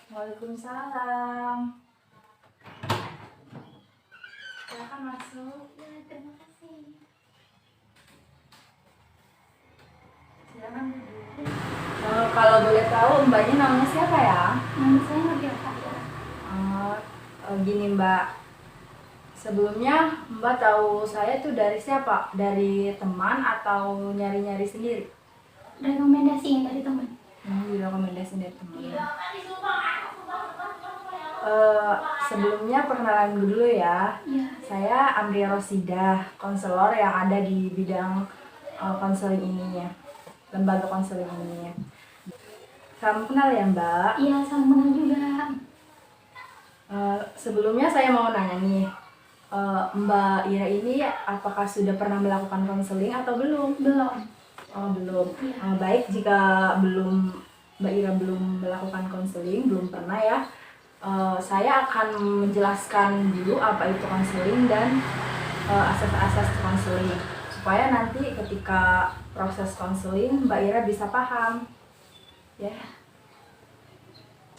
Waalaikumsalam. Silakan masuk. Ya, terima kasih. Silakan duduk. Kalau boleh tahu mbaknya namanya siapa ya? Nama saya Nadia Fahira. Gini mbak, sebelumnya mbak tahu saya tuh dari siapa? Dari teman atau nyari-nyari sendiri? Rekomendasiin dari teman. Direkomendasi dari teman. Sebelumnya perkenalan dulu ya. Iya. Saya Amria Rosidah, konselor yang ada di bidang konseling ini ya, lembaga konseling ini. Salam kenal ya mbak. Iya, salam kenal juga. Sebelumnya saya mau nanya nih, Mbak Ira ini apakah sudah pernah melakukan konseling atau belum? Belum. Oh belum. Iya. Baik, jika Mbak Ira belum melakukan konseling, belum pernah ya, saya akan menjelaskan dulu apa itu konseling dan asas-asas konseling, supaya nanti ketika proses konseling Mbak Ira bisa paham ya.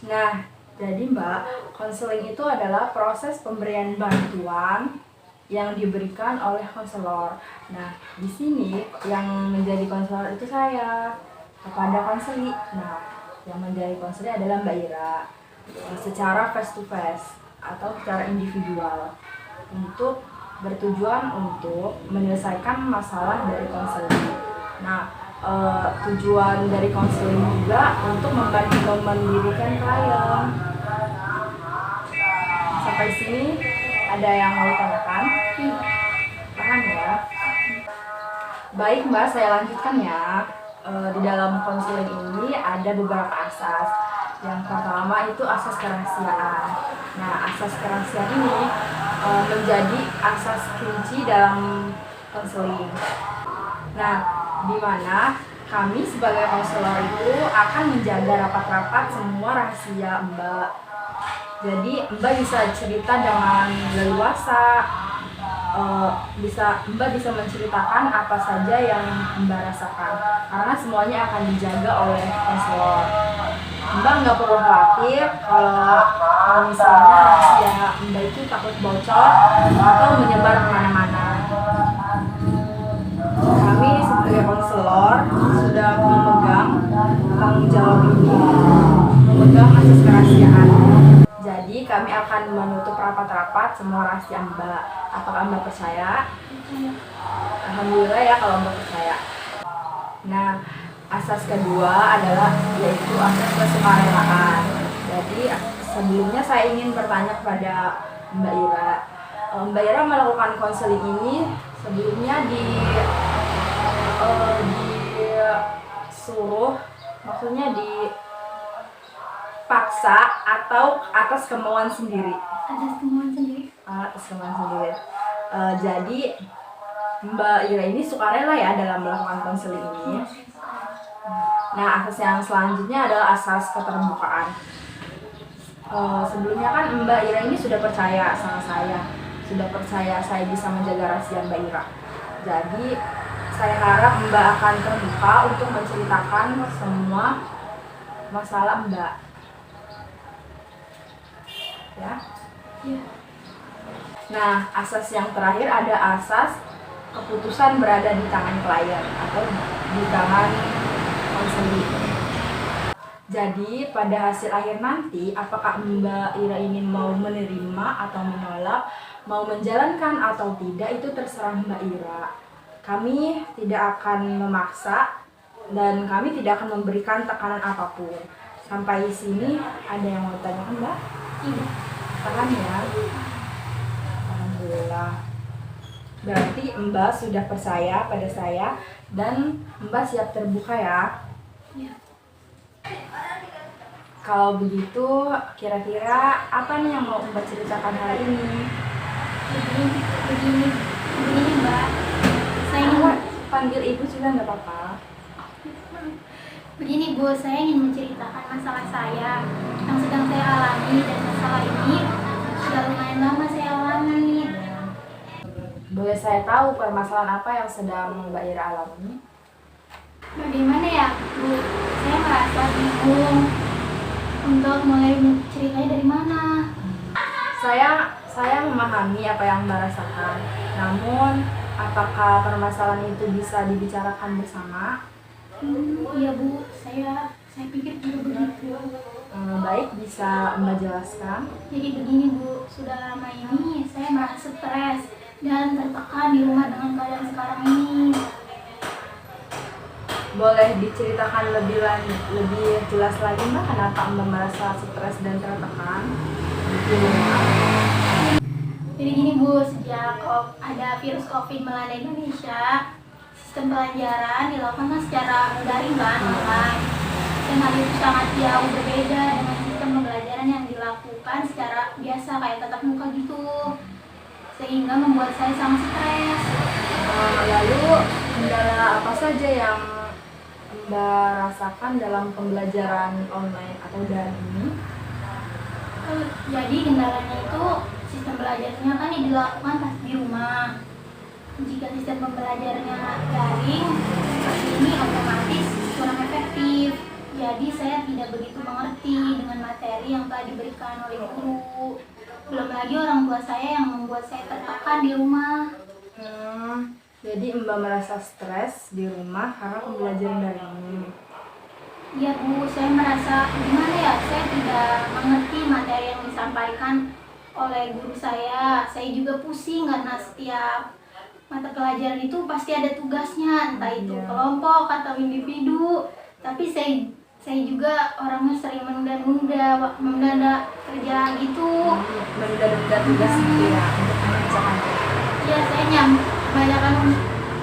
Nah, jadi Mbak, konseling itu adalah proses pemberian bantuan yang diberikan oleh konselor. Nah, di sini yang menjadi konselor itu saya kepada konseli. Nah, yang menjadi konseli adalah Mbak Ira secara face to face atau secara individual untuk bertujuan untuk menyelesaikan masalah dari konseling. Nah, tujuan dari konseling juga untuk membantu mendirikan klien. Sampai sini ada yang mau ditanyakan? Paham ya? Baik mbak, saya lanjutkan ya. Di dalam konseling ini ada beberapa asas. Yang pertama itu asas kerahasiaan. Nah, asas kerahasiaan ini menjadi asas kunci dalam konseling. Nah, di mana kami sebagai konselor itu akan menjaga rapat-rapat semua rahasia Mbak. Jadi Mbak bisa cerita dengan leluasa, Mbak bisa menceritakan apa saja yang Mbak rasakan, karena semuanya akan dijaga oleh konselor. Mbak nggak perlu khawatir kalau misalnya rahasia Mbak itu takut bocor atau menyebar kemana-mana. Kami sebagai konselor sudah memegang tanggung jawab ini, memegang asas kerahasiaan. Jadi kami akan menutup rapat-rapat semua rahasia Mbak. Apakah Mbak percaya? Alhamdulillah ya kalau Mbak percaya. Nah, asas kedua adalah yaitu asas kesukarelaan. Jadi sebelumnya saya ingin bertanya kepada Mbak Ira. Mbak Ira melakukan konseling ini sebelumnya disuruh, maksudnya dipaksa atau atas kemauan sendiri? Atas kemauan sendiri. Atas kemauan sendiri. Jadi Mbak Ira ini sukarela ya dalam melakukan konseling ini. Nah, asas yang selanjutnya adalah asas keterbukaan. Sebelumnya kan Mbak Ira ini sudah percaya sama saya, sudah percaya saya bisa menjaga rahasia Mbak Ira. Jadi saya harap Mbak akan terbuka untuk menceritakan semua masalah Mbak. Ya. Nah, asas yang terakhir ada asas keputusan berada di tangan klien atau di tangan konseling. Jadi pada hasil akhir nanti, apakah Mbak Ira ini mau menerima atau menolak, mau menjalankan atau tidak, itu terserah Mbak Ira. Kami tidak akan memaksa dan kami tidak akan memberikan tekanan apapun. Sampai sini ada yang mau ditanyakan Mbak? Iya. Paham ya? Alhamdulillah. Berarti Mbak sudah percaya pada saya dan Mbak siap terbuka ya? Iya. Kalau begitu, kira-kira apa nih yang mau Mbak ceritakan hari ini? Begini Mbak. Saya ingin Panggil ibu juga nggak apa-apa. Begini Bu, saya ingin menceritakan masalah saya yang sedang saya alami, dan masalah ini sudah lumayan lama saya alami. Boleh saya tahu permasalahan apa yang sedang Mbak Ira alami? Bagaimana ya Bu? Saya merasa bingung Untuk mulai ceritanya dari mana? Saya memahami apa yang Mbak rasakan. Namun, apakah permasalahan itu bisa dibicarakan bersama? Iya Bu, saya pikir juga begitu. Baik, bisa Mbak jelaskan? Jadi begini Bu, sudah lama ini saya merasa stres dan tertekan di rumah dengan keadaan sekarang ini. Boleh diceritakan lebih jelas lagi Mbak, kenapa Mbak merasa stres dan tertekan di rumah? Jadi gini Bu, sejak ada virus COVID melanda Indonesia, sistem pelajaran dilakukan secara daring kan, online. Dan hal itu sangat jauh berbeda dengan sistem pembelajaran yang dilakukan secara biasa kayak tatap muka gitu. Sehingga membuat saya sangat stres. Lalu kendala apa saja yang Mbak rasakan dalam pembelajaran online atau daring ini? Jadi kendalanya itu sistem belajarnya kan dilakukan pas di rumah. Jika sistem pembelajarannya daring seperti ini otomatis kurang efektif. Jadi saya tidak begitu mengerti dengan materi yang telah diberikan oleh guru. Belum lagi orang tua saya yang membuat saya tertekan di rumah. Jadi Mbak merasa stres di rumah karena pembelajaran daring ini. Ya Bu, saya merasa gimana ya, saya tidak mengerti materi yang disampaikan oleh guru saya. Saya juga pusing karena setiap mata pelajaran itu pasti ada tugasnya, entah itu kelompok atau individu. Tapi saya juga orangnya sering menunda kerja gitu. Menunda tugas gitu ya untuk mengerjakan. Ya saya kebanyakan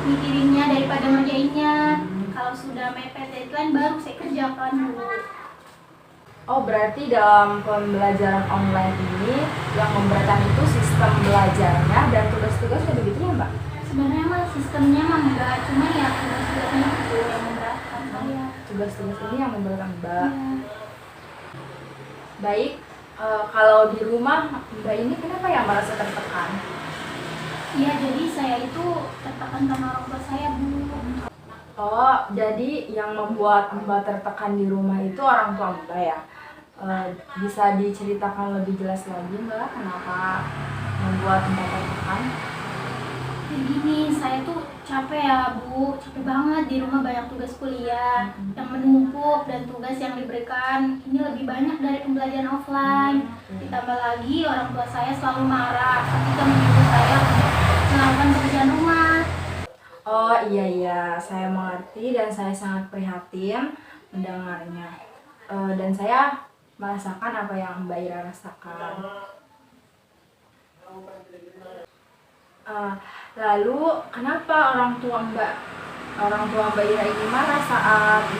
mikirinnya daripada ngerjainnya. Kalau sudah mepet deadline baru saya kerjakan dulu. Oh, berarti dalam pembelajaran online ini yang memberatkan itu sistem belajarnya dan tugas-tugasnya begitu ya Mbak? Sebenarnya mah sistemnya mah enggak, cuma ya tugas-tugasnya itu yang memberatkan saya. Tugas-tugas ini yang memberatkan Mbak. Ya. Baik, kalau di rumah Mbak ini kenapa ya merasa tertekan? Iya, jadi saya itu tertekan karena orang tua saya Bu. Oh, jadi yang membuat Mbak tertekan di rumah itu orang tua Mbak ya? Bisa diceritakan lebih jelas lagi Mbak, kenapa membuat Mbak tertekan? Jadi gini, saya tuh capek ya Bu, capek banget di rumah, banyak tugas kuliah yang menumpuk dan tugas yang diberikan ini lebih banyak dari pembelajaran offline. Ditambah lagi orang tua saya selalu marah ketika menyuruh saya untuk melakukan pekerjaan rumah. Oh iya, saya mengerti dan saya sangat prihatin mendengarnya. Dan saya merasakan apa yang Mbak Ira rasakan. Lalu kenapa orang tua Mbak Ira ini marah saat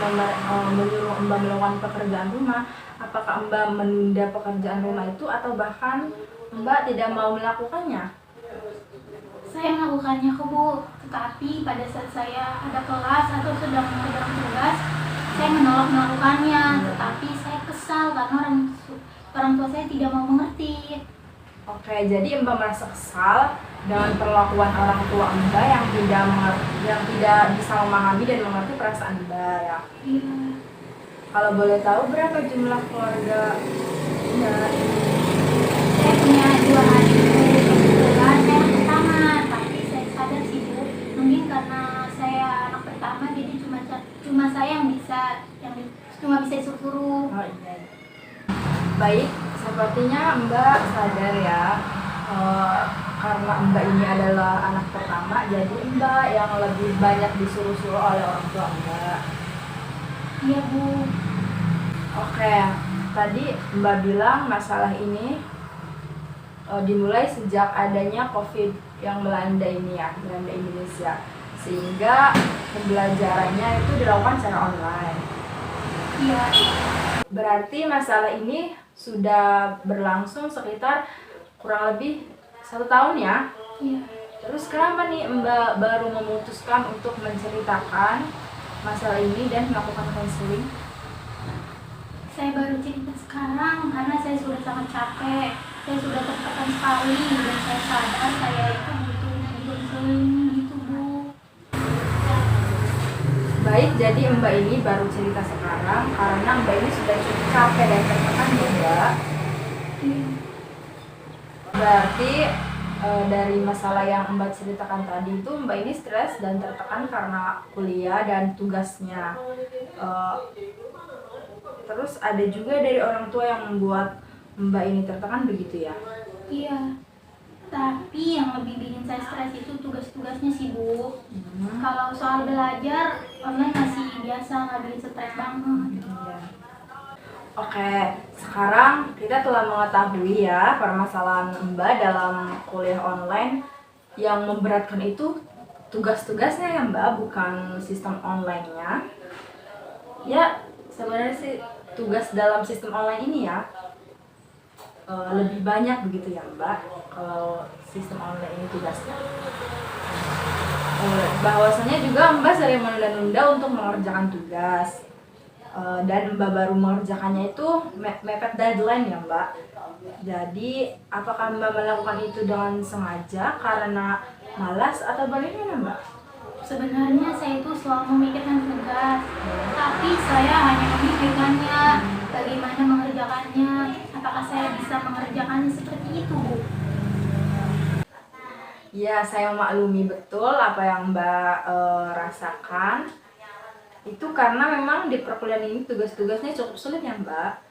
menyuruh Mbak melakukan pekerjaan rumah? Apakah Mbak menunda pekerjaan rumah itu atau bahkan Mbak tidak mau melakukannya? Saya melakukannya kok Bu, tetapi pada saat saya ada kelas atau sedang mengerjakan tugas, saya menolak melakukannya. Tetapi saya kesal karena orang tua saya tidak mau mengerti. Oke, jadi Mbak merasa kesal dengan perlakuan orang tua Mbak yang tidak bisa memahami dan mengerti perasaan Mbak ya. Iya. Kalau boleh tahu berapa jumlah keluarga Mbak? Saya punya 2 adik Bu, kebetulan saya anak pertama, tapi saya sadar sih Bu, mungkin karena saya anak pertama jadi cuma saya yang cuma bisa disuruh suruh. Oh iya. Baik, sepertinya Mbak sadar ya, karena Mbak ini adalah anak pertama, jadi Mbak yang lebih banyak disuruh-suruh oleh orang tua Mbak. Iya Bu. Oke, tadi Mbak bilang masalah ini dimulai sejak adanya COVID yang melanda Indonesia, sehingga pembelajarannya itu dilakukan secara online. Iya. Berarti masalah ini sudah berlangsung sekitar kurang lebih 1 tahun ya? Iya. Terus kenapa nih Mbak baru memutuskan untuk menceritakan masalah ini dan melakukan konseling? Saya baru cerita sekarang karena saya sudah sangat capek. Saya sudah tertekan sekali dan saya sadar saya itu butuh konseling gitu Bu. Baik, Baik, jadi Mbak ini baru cerita sekarang karena Mbak ini sudah cukup capek dan tertekan ya Mbak. Berarti dari masalah yang Mbak ceritakan tadi itu Mbak ini stres dan tertekan karena kuliah dan tugasnya. Eh, Terus ada juga dari orang tua yang membuat Mbak ini tertekan begitu ya? Iya. Tapi yang lebih bikin saya stres itu tugas-tugasnya sih Bu. Kalau soal belajar online masih biasa, nggak bikin stres banget. Iya. Oke, sekarang kita telah mengetahui ya permasalahan Mbak dalam kuliah online. Yang memberatkan itu tugas-tugasnya ya Mbak, bukan sistem online-nya. Ya, sebenarnya sih tugas dalam sistem online ini ya lebih banyak begitu ya Mbak, kalau sistem online ini tugasnya. Bahwasanya juga Mbak sering menunda-nunda untuk mengerjakan tugas. Dan Mbak baru mengerjakannya itu mepet deadline ya Mbak. Jadi apakah Mbak melakukan itu dengan sengaja karena malas atau bagaimana Mbak? Sebenarnya saya itu selalu memikirkan tugas, tapi saya hanya memikirkannya bagaimana mengerjakannya. Apakah saya bisa mengerjakannya seperti itu, Bu? Ya, saya memaklumi betul apa yang Mbak rasakan. Itu karena memang di perkuliahan ini tugas-tugasnya cukup sulit ya Mbak.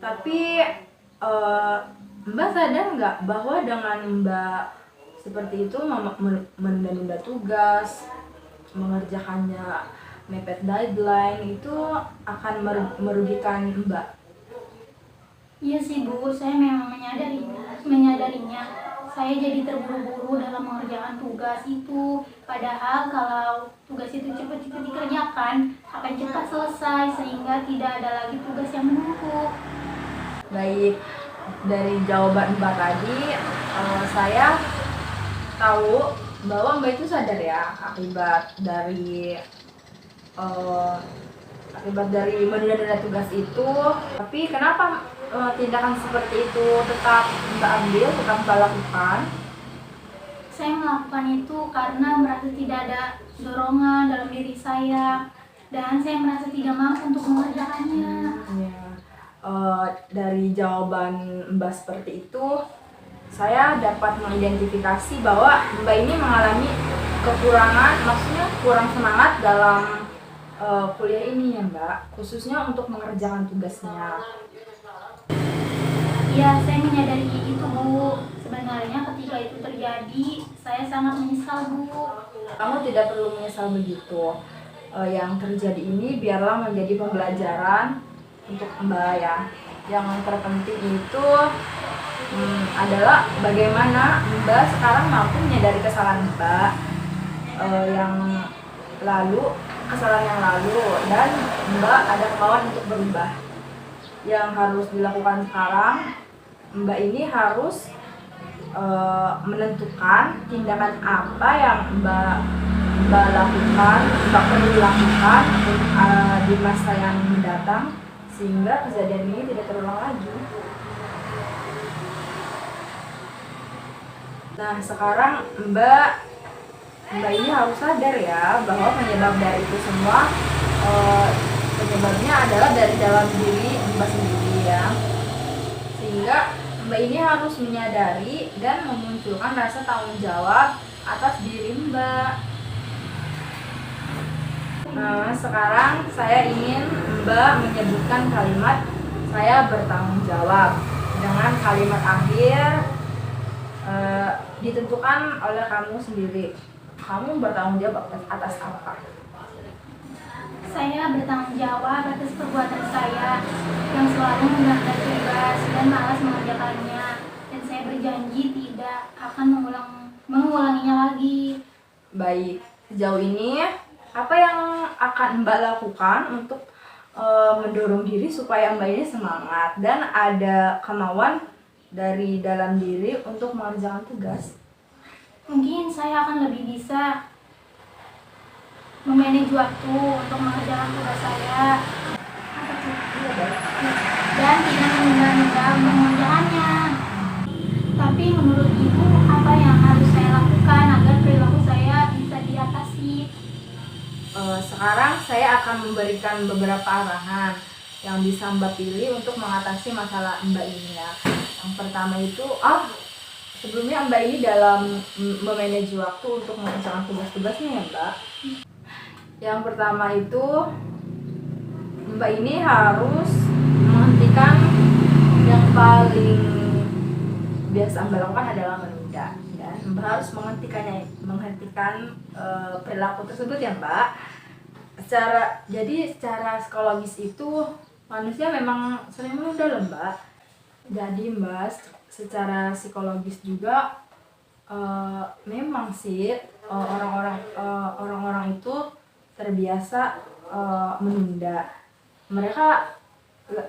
Tapi Mbak sadar nggak bahwa dengan Mbak seperti itu menunda-nunda tugas, mengerjakannya mepet deadline, itu akan merugikan Mbak? Iya sih Bu, saya memang menyadarinya. Saya jadi terburu-buru dalam mengerjakan tugas itu. Padahal kalau tugas itu cepat-cepat dikerjakan, akan cepat selesai sehingga tidak ada lagi tugas yang menumpuk. Baik, dari jawaban Mbak tadi, saya tahu bahwa Mbak itu sadar ya akibat dari menunda-nunda tugas itu. Tapi kenapa tindakan seperti itu tetap Mbak ambil, tetap Mbak lakukan? Saya melakukan itu karena merasa tidak ada dorongan dalam diri saya dan saya merasa tidak mampu untuk mengerjakannya. Ya. Dari jawaban Mbak seperti itu, saya dapat mengidentifikasi bahwa Mbak ini mengalami kekurangan, maksudnya kurang semangat dalam kuliah ini ya Mbak, khususnya untuk mengerjakan tugasnya. Ya, saya menyadari itu Bu. Sebenarnya ketika itu terjadi, saya sangat menyesal Bu. Kamu tidak perlu menyesal begitu. Yang terjadi ini biarlah menjadi pembelajaran untuk Mbak ya. Yang terpenting itu adalah bagaimana Mbak sekarang mampu menyadari kesalahan Mbak yang lalu, dan Mbak ada kemauan untuk berubah. Yang harus dilakukan sekarang, Mbak ini harus menentukan tindakan apa yang Mbak lakukan, Mbak perlu lakukan di masa yang mendatang sehingga kejadian ini tidak terulang lagi. Nah, sekarang Mbak ini harus sadar ya bahwa penyebab dari itu semua penyebabnya adalah dari dalam diri Mbak sendiri ya. Sehingga Mbak ini harus menyadari dan memunculkan rasa tanggung jawab atas diri Mbak. Nah, sekarang saya ingin Mbak menyebutkan kalimat "saya bertanggung jawab" dengan kalimat akhir ditentukan oleh kamu sendiri. Kamu bertanggung jawab atas apa? Saya bertanggung jawab atas perbuatan saya yang selalu menunda tugas dan malas mengerjakannya. Dan saya berjanji tidak akan mengulanginya lagi. Baik, sejauh ini apa yang akan Mbak lakukan untuk mendorong diri supaya Mbak ini semangat dan ada kemauan dari dalam diri untuk mengerjakan tugas? Mungkin saya akan lebih bisa memanage waktu untuk mengerjakan tugas saya dan tidak menunda-nunda mengerjakannya. Tapi menurut Ibu, apa yang harus saya lakukan agar perilaku saya bisa diatasi? Sekarang saya akan memberikan beberapa arahan yang bisa Mbak pilih untuk mengatasi masalah Mbak ini ya. Yang pertama itu, sebelumnya Mbak ini dalam memanage waktu untuk mengerjakan tugas-tugasnya ya Mbak. Yang pertama itu, Mbak ini harus menghentikan yang paling biasa Mbak lakukan adalah menunda, dan Mbak harus menghentikan perilaku tersebut ya Mbak. Jadi secara psikologis itu manusia memang sering menunda loh Mbak. Jadi Mbak secara psikologis juga memang sih orang-orang itu terbiasa menunda. Mereka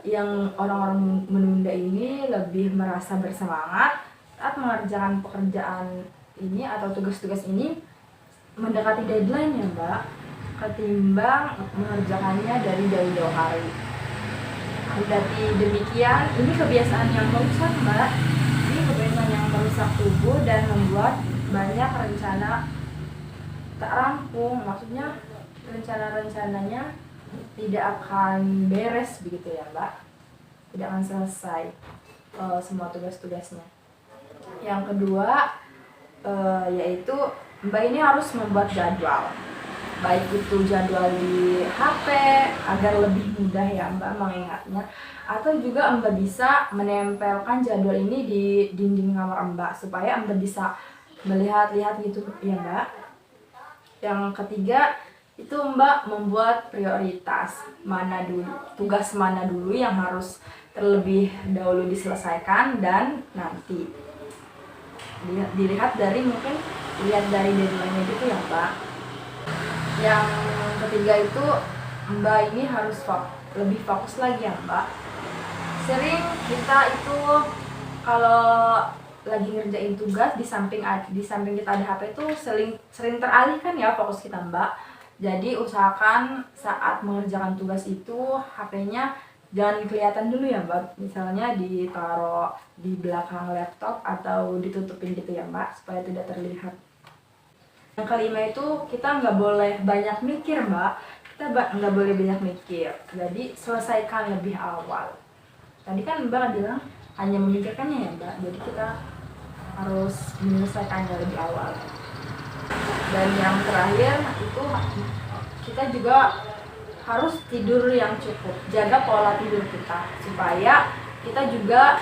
yang orang-orang menunda ini lebih merasa bersemangat saat mengerjakan pekerjaan ini atau tugas-tugas ini mendekati deadline ya Mbak, ketimbang mengerjakannya dari jauh-jauh hari. Kendati demikian, ini kebiasaan yang merusak Mbak. Ini kebiasaan yang merusak tubuh dan membuat banyak rencana tak rampung. Maksudnya rencana-rencananya tidak akan beres begitu ya Mbak, tidak akan selesai semua tugas-tugasnya. Yang kedua yaitu Mbak ini harus membuat jadwal, baik itu jadwal di HP agar lebih mudah ya Mbak mengingatnya, atau juga Mbak bisa menempelkan jadwal ini di dinding kamar Mbak supaya Mbak bisa melihat-lihat gitu ya Mbak. Yang ketiga itu Mbak membuat prioritas tugas mana dulu yang harus terlebih dahulu diselesaikan, dan nanti dilihat dari deadline-nya gitu ya Mbak. Yang ketiga itu Mbak ini harus lebih fokus lagi ya Mbak. Sering kita itu kalau lagi ngerjain tugas di samping kita ada HP itu sering teralihkan ya fokus kita Mbak. Jadi usahakan saat mengerjakan tugas itu HP-nya jangan kelihatan dulu ya Mbak. Misalnya ditaruh di belakang laptop atau ditutupin gitu ya Mbak, supaya tidak terlihat. Yang kelima itu kita nggak boleh banyak mikir Mbak. Kita nggak boleh banyak mikir. Jadi selesaikan lebih awal. Tadi kan Mbak bilang hanya memikirkannya ya Mbak. Jadi kita harus menyelesaikannya lebih awal. Dan yang terakhir itu kita juga harus tidur yang cukup, jaga pola tidur kita supaya kita juga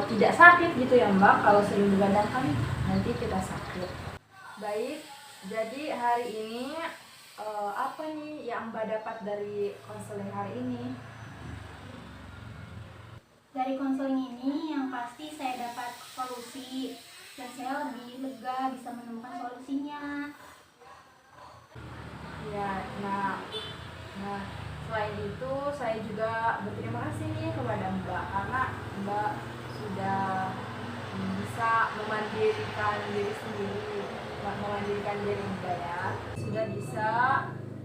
tidak sakit gitu ya Mbak. Kalau sering begadang kan nanti kita sakit. Baik, jadi hari ini apa nih yang Mbak dapat dari konseling hari ini? Dari konseling ini yang pasti saya dapat solusi dan saya lebih lega bisa menemukan solusinya. Ya, nah selain itu saya juga berterima kasih nih kepada Mbak karena Mbak sudah bisa memandirikan diri Mbak ya, sudah bisa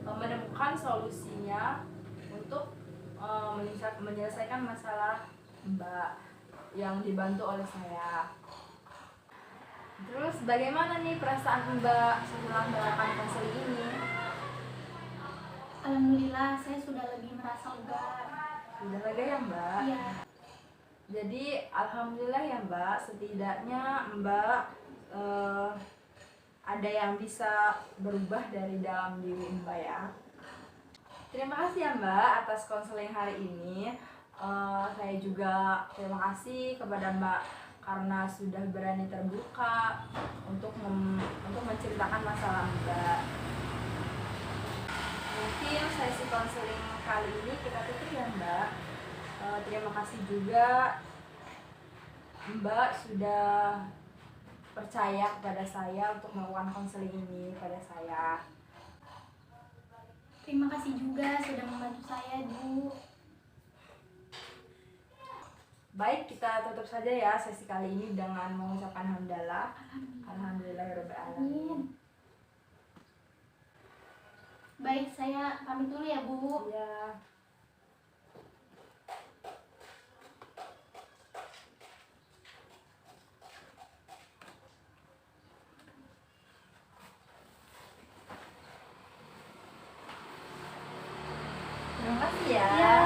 menemukan solusinya untuk menyelesaikan masalah Mbak yang dibantu oleh saya. Terus bagaimana nih perasaan Mbak setelah melakukan konseling ini? Alhamdulillah saya sudah lebih merasa lega. Sudah lega ya Mbak? Iya. Jadi alhamdulillah ya Mbak, setidaknya Mbak ada yang bisa berubah dari dalam diri Mbak ya. Terima kasih ya Mbak atas konseling hari ini. Saya juga terima kasih kepada Mbak karena sudah berani terbuka untuk menceritakan masalah Mbak. Mungkin sesi konseling kali ini kita tutup ya Mbak. Terima kasih juga Mbak sudah percaya kepada saya untuk melakukan konseling ini pada saya. Terima kasih juga sudah membantu saya, Bu. Baik, kita tutup saja ya sesi kali ini dengan mengucapkan hamdalah. Alhamdulillahirabbil alamin. Baik, saya pamit dulu ya, Bu. Ya. Makasih ya. Ya,